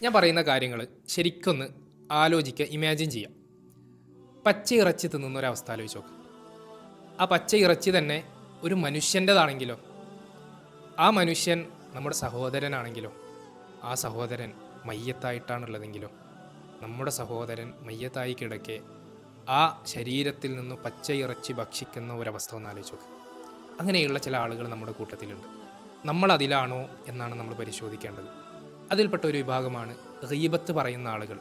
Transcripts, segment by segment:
ഞാൻ പറയുന്ന കാര്യങ്ങൾ ശരിക്കൊന്ന് ആലോചിക്കുക, ഇമാജിൻ ചെയ്യാം. പച്ച ഇറച്ചി തിന്നുന്ന ഒരവസ്ഥ ആലോചിച്ച് നോക്ക്. ആ പച്ച ഇറച്ചി തന്നെ ഒരു മനുഷ്യൻ്റെതാണെങ്കിലോ, ആ മനുഷ്യൻ നമ്മുടെ സഹോദരനാണെങ്കിലോ, ആ സഹോദരൻ മയ്യത്തായിട്ടാണുള്ളതെങ്കിലോ, നമ്മുടെ സഹോദരൻ മയ്യത്തായി കിടക്കെ ആ ശരീരത്തിൽ നിന്ന് പച്ച ഇറച്ചി ഭക്ഷിക്കുന്ന ഒരവസ്ഥ ഒന്ന് ആലോചിച്ച് നോക്ക്. അങ്ങനെയുള്ള ചില ആളുകൾ നമ്മുടെ കൂട്ടത്തിലുണ്ട്. നമ്മളതിലാണോ എന്നാണ് നമ്മൾ പരിശോധിക്കേണ്ടത്. അതിൽപ്പെട്ട ഒരു വിഭാഗമാണ് ഗീബത്ത് പറയുന്ന ആളുകൾ.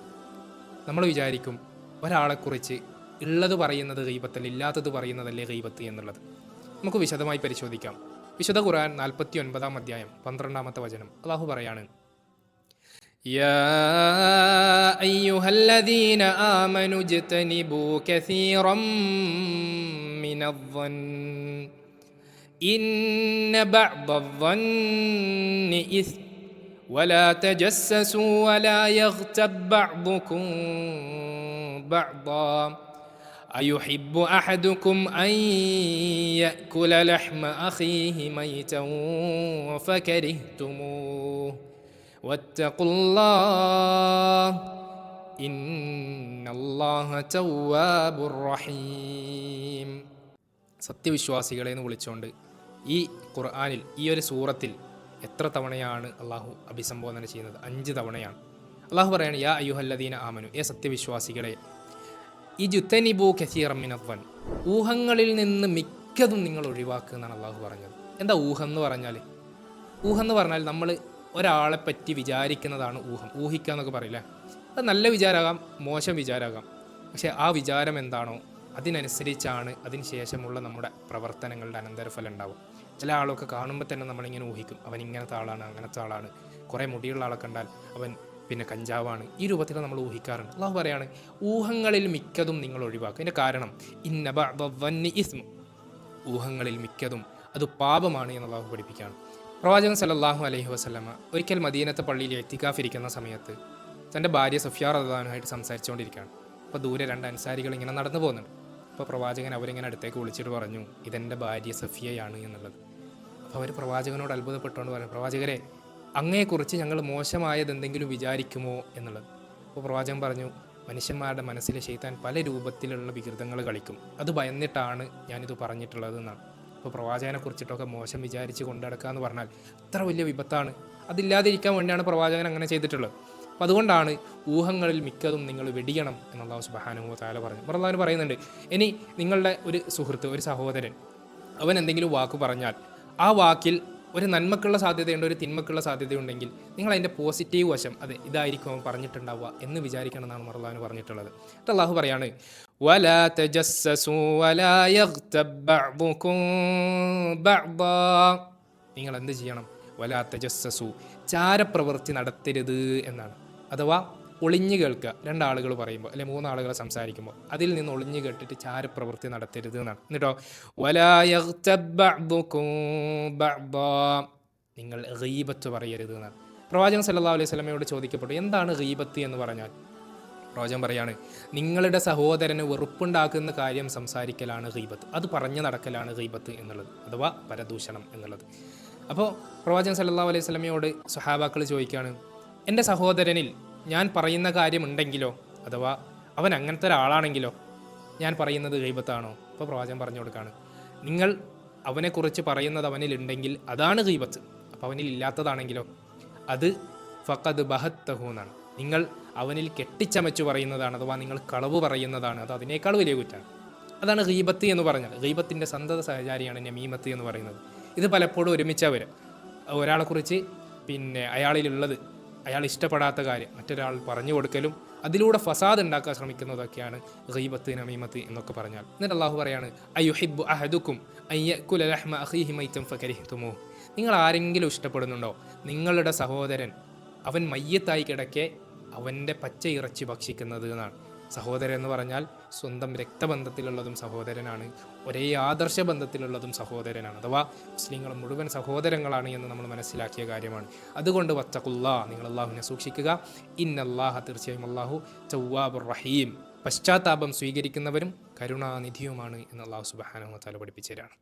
നമ്മൾ വിചാരിക്കും ഒരാളെക്കുറിച്ച് ഉള്ളത് പറയുന്നത് ഗീബത്തല്ല, ഇല്ലാത്തത് പറയുന്നതല്ലേ ഗീബത്ത് എന്നുള്ളത്. നമുക്ക് വിശദമായി പരിശോധിക്കാം. വിശുദ്ധ ഖുർആൻ 49 അധ്യായം 12 വചനം അല്ലാഹു പറയാണ്, യാ അയ്യുഹല്ലദീന ആമനു ജ്തനിബൂ കസീറൻ മിനദ്ദन्न ഇന്ന ബഅദദ്ദന്നി ഇസ്ം ولا تجسسوا ولا يغتب بعضكم بعضا أيحب أحدكم أن يأكل لحم أخيه ميتا فكرهتموه واتقوا الله إن الله تواب رحيم. സത്യവിശ്വാസികളെ എന്ന് വിളിച്ചുകൊണ്ട് ഈ ഖുർആനിൽ, ഈ ഒരു സൂറത്തിൽ എത്ര തവണയാണ് അള്ളാഹു അഭിസംബോധന ചെയ്യുന്നത്? 5 തവണയാണ്. അള്ളാഹു പറയാണ്, യാ അയ്യുഹല്ലദീന ആമനു, ഏ സത്യവിശ്വാസികളെ, ഇജ്തനിബൂ കസീറൻ മിനദ്ദन्न, ഊഹങ്ങളിൽ നിന്ന് മിക്കതും നിങ്ങൾ ഒഴിവാക്കുക എന്നാണ് അള്ളാഹു പറഞ്ഞത്. എന്താ ഊഹം എന്ന് പറഞ്ഞാൽ? ഊഹം എന്ന് പറഞ്ഞാൽ നമ്മൾ ഒരാളെ പറ്റി വിചാരിക്കുന്നതാണ് ഊഹം. ഊഹിക്കുക എന്നൊക്കെ പറയില്ലേ? അത് നല്ല വിചാരമാകാം, മോശം വിചാരമാകാം. പക്ഷേ ആ വിചാരം എന്താണോ അതിനനുസരിച്ചാണ് അതിന് ശേഷമുള്ള നമ്മുടെ പ്രവർത്തനങ്ങളുടെ അനന്തരഫലം ഉണ്ടാവും. ചില ആളൊക്കെ കാണുമ്പോൾ തന്നെ നമ്മളിങ്ങനെ ഊഹിക്കും, അവൻ ഇങ്ങനത്തെ ആളാണ്, അങ്ങനത്തെ ആളാണ്, കുറേ മുടിയുള്ള ആളെ കണ്ടാൽ അവൻ പിന്നെ കഞ്ചാവാണ്. ഈ രൂപത്തിൽ നമ്മൾ ഊഹിക്കാറുണ്ട്. അള്ളാഹു പറയാണ്, ഊഹങ്ങളിൽ മിക്കതും നിങ്ങൾ ഒഴിവാക്കുക. അതിൻ്റെ കാരണം ഇന്ന ബഅദദ്ദന്നി ഇസ്ം, ഊഹങ്ങളിൽ മിക്കതും അത് പാപമാണ് എന്ന് അള്ളാഹു പഠിപ്പിക്കുകയാണ്. പ്രവാചകൻ സല്ലല്ലാഹു അലൈഹി വസല്ലമ ഒരിക്കൽ മദീനത്തെ പള്ളിയിൽ ഇഅ്തികാഫ് ഇരിക്കുന്ന സമയത്ത് തൻ്റെ ഭാര്യ സഫിയ റളിയല്ലാഹു അൻഹയായിട്ട് സംസാരിച്ചുകൊണ്ടിരിക്കുകയാണ്. അപ്പോൾ ദൂരെ 2 അൻസാരികൾ ഇങ്ങനെ നടന്നു പോകുന്നുണ്ട്. അപ്പോൾ പ്രവാചകൻ അവരിങ്ങനെ അടുത്തേക്ക് വിളിച്ചിട്ട് പറഞ്ഞു, ഇതെൻ്റെ ഭാര്യ സഫിയയാണ് എന്നുള്ളത്. അപ്പോൾ അവർ പ്രവാചകനോട് അത്ഭുതപ്പെട്ടുകൊണ്ട് പറഞ്ഞു, പ്രവാചകരെ, അങ്ങയെക്കുറിച്ച് ഞങ്ങൾ മോശമായത് എന്തെങ്കിലും വിചാരിക്കുമോ എന്നുള്ളത്. അപ്പോൾ പ്രവാചകൻ പറഞ്ഞു, മനുഷ്യന്മാരുടെ മനസ്സിൽ ശൈത്താൻ പല രൂപത്തിലുള്ള വികൃതങ്ങൾ കളിക്കും, അത് ഭയന്നിട്ടാണ് ഞാനിത് പറഞ്ഞിട്ടുള്ളത് എന്നാണ്. അപ്പോൾ പ്രവാചകനെ കുറിച്ചിട്ടൊക്കെ മോശം വിചാരിച്ച് കൊണ്ടുനടക്കുക എന്ന് പറഞ്ഞാൽ അത്ര വലിയ വിപത്താണ്. അതില്ലാതിരിക്കാൻ വേണ്ടിയാണ് പ്രവാചകൻ അങ്ങനെ ചെയ്തിട്ടുള്ളത്. അപ്പോൾ അതുകൊണ്ടാണ് ഊഹങ്ങളിൽ മിക്കതും നിങ്ങൾ വെടിയണം എന്ന് അല്ലാഹു സുബ്ഹാനഹു വ തആല പറഞ്ഞു. അല്ലാഹു പറയുന്നുണ്ട്, ഇനി നിങ്ങളുടെ ഒരു സുഹൃത്ത്, ഒരു സഹോദരൻ, അവൻ എന്തെങ്കിലും വാക്ക് പറഞ്ഞാൽ ആ വാക്കിൽ ഒരു നന്മക്കുള്ള സാധ്യതയുണ്ട്, ഒരു തിന്മക്കുള്ള സാധ്യതയുണ്ടെങ്കിൽ നിങ്ങൾ അതിൻ്റെ പോസിറ്റീവ് വശം അത് ഇതായിരിക്കും അവൻ പറഞ്ഞിട്ടുണ്ടാവുക എന്ന് വിചാരിക്കണം എന്നാണ് അല്ലാഹു പറഞ്ഞിട്ടുള്ളത്. എന്നിട്ട് അല്ലാഹു പറയാണ്, വലാ തജസ്സസൂ വലാ യഗ്തബ് ബഅ്ദുകും ബഅ്ദാ, നിങ്ങൾ എന്ത് ചെയ്യണം? വലാ തജസ്സസൂ, ചാരപ്രവൃത്തി നടത്തരുത് എന്നാണ്. അഥവാ ഒളിഞ്ഞു കേൾക്കുക. 2 ആളുകൾ പറയുമ്പോൾ അല്ലെ 3 ആളുകൾ സംസാരിക്കുമ്പോൾ അതിൽ നിന്ന് ഒളിഞ്ഞു കേട്ടിട്ട് ചാരപ്രവൃത്തി നടത്തരുത് എന്നാണ്. എന്നിട്ടോ വലാ യഗ്തബ് ബഅ്ദുകും ബഅ്ദാ, നിങ്ങൾ ഗീബത്ത് പറയരുത് എന്നാണ്. പ്രവാചകൻ സല്ലല്ലാഹു അലൈഹി വസല്ലമയോട് ചോദിക്കപ്പെട്ടു, എന്താണ് ഗീബത്ത് എന്ന് പറഞ്ഞാൽ? പ്രവാചകൻ പറയാണ്, നിങ്ങളുടെ സഹോദരന് വെറുപ്പുണ്ടാക്കുന്ന കാര്യം സംസാരിക്കലാണ് ഗീബത്ത്, അത് പറഞ്ഞു നടക്കലാണ് ഗീബത്ത് എന്നുള്ളത്, അഥവാ പരദൂഷണം എന്നുള്ളത്. അപ്പോൾ പ്രവാചകൻ സല്ലല്ലാഹു അലൈഹി വസല്ലമയോട് സ്വഹാബാക്കൾ ചോദിക്കുകയാണ്, എൻ്റെ സഹോദരനിൽ ഞാൻ പറയുന്ന കാര്യമുണ്ടെങ്കിലോ, അഥവാ അവൻ അങ്ങനത്തെ ഒരാളാണെങ്കിലോ ഞാൻ പറയുന്നത് ഗീബത്താണോ? അപ്പോൾ പ്രവാചകൻ പറഞ്ഞു കൊടുക്കുകയാണ്, നിങ്ങൾ അവനെക്കുറിച്ച് പറയുന്നത് അവനിലുണ്ടെങ്കിൽ അതാണ് ഗീബത്ത്. അപ്പോൾ അവനിൽ ഇല്ലാത്തതാണെങ്കിലോ അത് ഫഖദ് ബഹത്തഹു എന്നാണ്. നിങ്ങൾ അവനിൽ കെട്ടിച്ചമച്ചു പറയുന്നതാണ്, അഥവാ നിങ്ങൾ കളവ് പറയുന്നതാണ്, അത് അതിനേക്കാൾ വലിയ കുറ്റമാണ്. അതാണ് ഗീബത്ത് എന്ന് പറഞ്ഞാൽ. ഗീബത്തിൻ്റെ സന്തത സഹചാരിയാണ് നമീമത്ത് എന്ന് പറയുന്നത്. ഇത് പലപ്പോഴും ഒരുമിച്ചാണ് വരിക. ഒരാളെക്കുറിച്ച് പിന്നെ അയാളിലുള്ളത്, അയാൾ ഇഷ്ടപ്പെടാത്ത കാര്യം മറ്റൊരാൾ പറഞ്ഞു കൊടുക്കലും അതിലൂടെ ഫസാദ് ഉണ്ടാക്കാൻ ശ്രമിക്കുന്നതൊക്കെയാണ് ഗീബത്ത്, നമീമത്ത് എന്നൊക്കെ പറഞ്ഞാൽ. എന്നിട്ട് അല്ലാഹു പറയാണ്, അയ്യുഹിബ്ബു അഹദുക്കും അൻ യഅകുല ലഹ്മ അഖീഹി മൈതൻ ഫകരിഹ്തുമൂഹ്, നിങ്ങൾ ആരെങ്കിലും ഇഷ്ടപ്പെടുന്നുണ്ടോ നിങ്ങളുടെ സഹോദരൻ അവൻ മയ്യത്തായി കിടക്കെ അവൻ്റെ പച്ച ഇറച്ചി ഭക്ഷിക്കുന്നത് എന്നാണ്. സഹോദരൻ എന്ന് പറഞ്ഞാൽ സ്വന്തം രക്തബന്ധത്തിലുള്ളതും സഹോദരനാണ്, ഒരേ ആദർശ ബന്ധത്തിലുള്ളതും സഹോദരനാണ്. അഥവാ മുസ്ലിങ്ങൾ മുഴുവൻ സഹോദരങ്ങളാണ് എന്ന് നമ്മൾ മനസ്സിലാക്കിയ കാര്യമാണ്. അതുകൊണ്ട് വത്തഖുല്ലാ, നിങ്ങൾ അല്ലാഹുവിനെ സൂക്ഷിക്കുക. ഇന്നല്ലാഹ, തീർച്ചയായും അല്ലാഹു തവ്വാബുർ റഹീം, പശ്ചാത്താപം സ്വീകരിക്കുന്നവരും കരുണാനിധിയുമാണ് എന്ന് അല്ലാഹു സുബ്ഹാനഹു വ തആല പഠിപ്പിച്ചു തരാണ്.